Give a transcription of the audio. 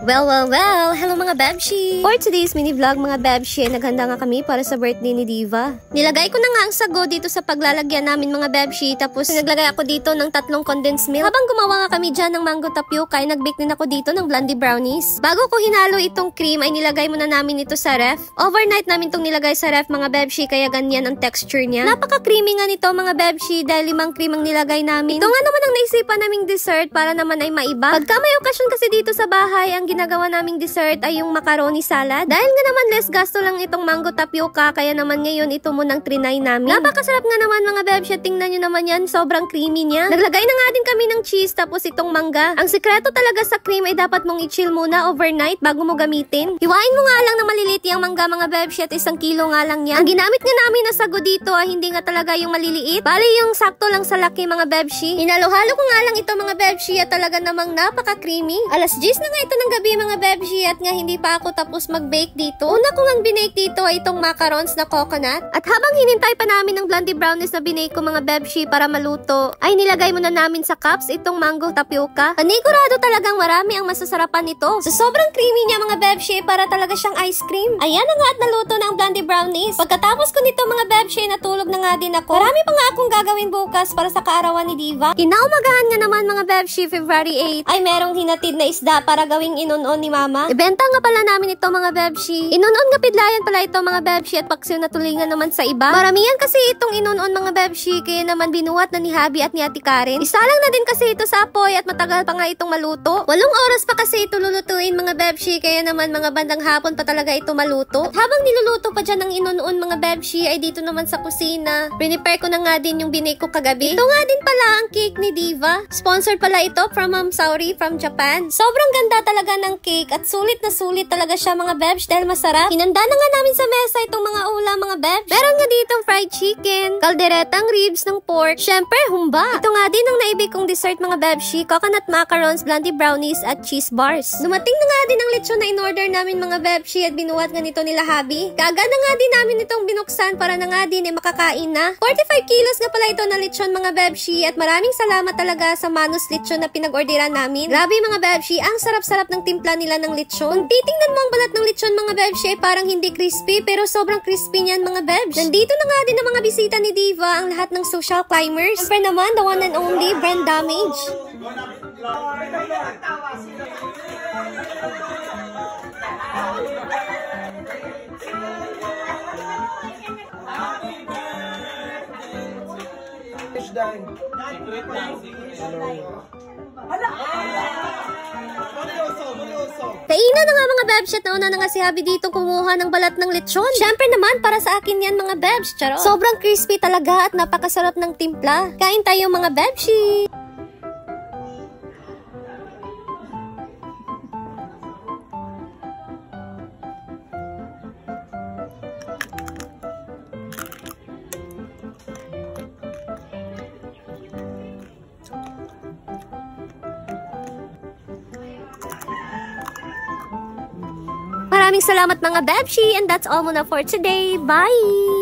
Well, hello mga Bebshi! For today's mini vlog mga Bebshi, naghanda nga kami para sa birthday ni Diva. Nilagay ko na nga ang sago dito sa paglalagyan namin mga Bebshi, tapos naglagay ako dito ng 3 condensed milk. Habang gumawa nga kami dyan ng mango tapioca, ay nag-bake din ako dito ng blondie brownies. Bago ko hinalo itong cream, ay nilagay muna namin ito sa ref. Overnight namin itong nilagay sa ref mga Bebshi, kaya ganyan ang texture niya. Napaka-creamy nga nito mga Bebshi, dahil 5 cream ang nilagay namin. Ito nga naman ang naisipan naming dessert para naman ay maiba. Pagka may okasyon kasi dito sa bahay, ang ginagawa naming dessert ay yung macaroni salad. Dahil nga naman less gasto lang itong mango tapioca, kaya naman ngayon ito munang trinay namin. Napakasarap nga naman mga Bebshi, tingnan nyo naman yan, sobrang creamy niya. Naglagay na nga din kami ng cheese tapos itong mangga. Ang sekreto talaga sa cream ay dapat mong i-chill muna overnight bago mo gamitin. Hiwain mo nga lang na maliliit yung mangga mga Bebshi, at 1 kilo nga lang yan. Ang ginamit nga namin na sago dito ay hindi nga talaga yung maliliit, bali yung sakto lang sa laki mga Bebshi. Hinalo-halo ko nga lang ito mga Bebshi, at talaga namang napaka-creamy. Alas 10 na nga ito ng gabi mga Bebshi, at nga hindi pa ako tapos mag-bake dito. Una ko ngang binake dito ay itong macarons na coconut. At habang hinintay pa namin ng blondie brownies na binake ko mga Bebshi para maluto, ay nilagay muna namin sa cups itong mango tapioca. Panigurado talagang marami ang masasarapan nito. So sobrang creamy niya mga Bebshi, para talaga siyang ice cream. Ayan na nga at naluto na ang blondie brownies. Pagkatapos ko nito mga Bebshi, natulog na nga din ako. Marami pa nga akong gagawin bukas para sa kaarawan ni Diva. Kinaumagahan nga naman mga Bebshi, February 8, ay merong hinatid na isda para gawing inunon ni Mama. Ibenta nga pala namin ito mga Bebshi. Inunon nga pidlayan pala ito mga Bebshi, at paksiw na tulingan naman sa iba. Maramihan kasi itong inunon mga Bebshi, kaya naman binuhat na ni Habi at ni Ate Karen. Isalang na din kasi ito sa apoy, at matagal pa nga itong maluto. 8 oras pa kasi ito lulutuin mga Bebshi, kaya naman mga bandang hapon pa talaga ito maluto. At habang niluluto pa dyan ng inunon mga Bebshi, ay dito naman sa kusina, prepare ko na nga din yung binake ko kagabi. Ito nga din pala ang cake ni Diva. Sponsored pala ito from Ma'am Saori from Japan. Sobrang ganda talaga ng cake, at sulit na sulit talaga siya mga Bebsh, dahil masarap. Hinanda na nga namin sa mesa itong mga ulam mga Bebsh. Meron nga ditong fried chicken, kalderetang ribs ng pork, syempre humba. Ito nga din ang naibig kong dessert mga Bebshi, coconut macarons, blondie brownies at cheese bars. Dumating na nga din ang lechon na in-order namin mga Bebshi, at binuhat nga nito nila Habi. Kaga na nga din namin itong binuksan para na nga din makakain na. 45 kilos nga pala ito na lechon mga Bebshi, at maraming salamat talaga sa Manus Lechon na pinag-orderan namin. Grabe mga Bebshi, ang sarap-sarap ng timpla nila ng lechon. Kung titingnan mo ang balat ng lechon mga Bebshi, ay parang hindi crispy, pero sobrang crispy niyan mga Bebsh. Nandito na nga din ang mga bisita ni Diva, ang lahat ng social climbers. Siyempre naman, the one and only Brand Damage. Kainan na nga mga Bebsh, at nauna na nga si Habi dito kumuha ng balat ng lechon. Syempre naman, para sa akin yan mga Bebsh. Charot. Sobrang crispy talaga at napakasarap ng timpla. Kain tayo mga Bebshi! Maraming salamat mga Bebshi, and that's all muna for today. Bye!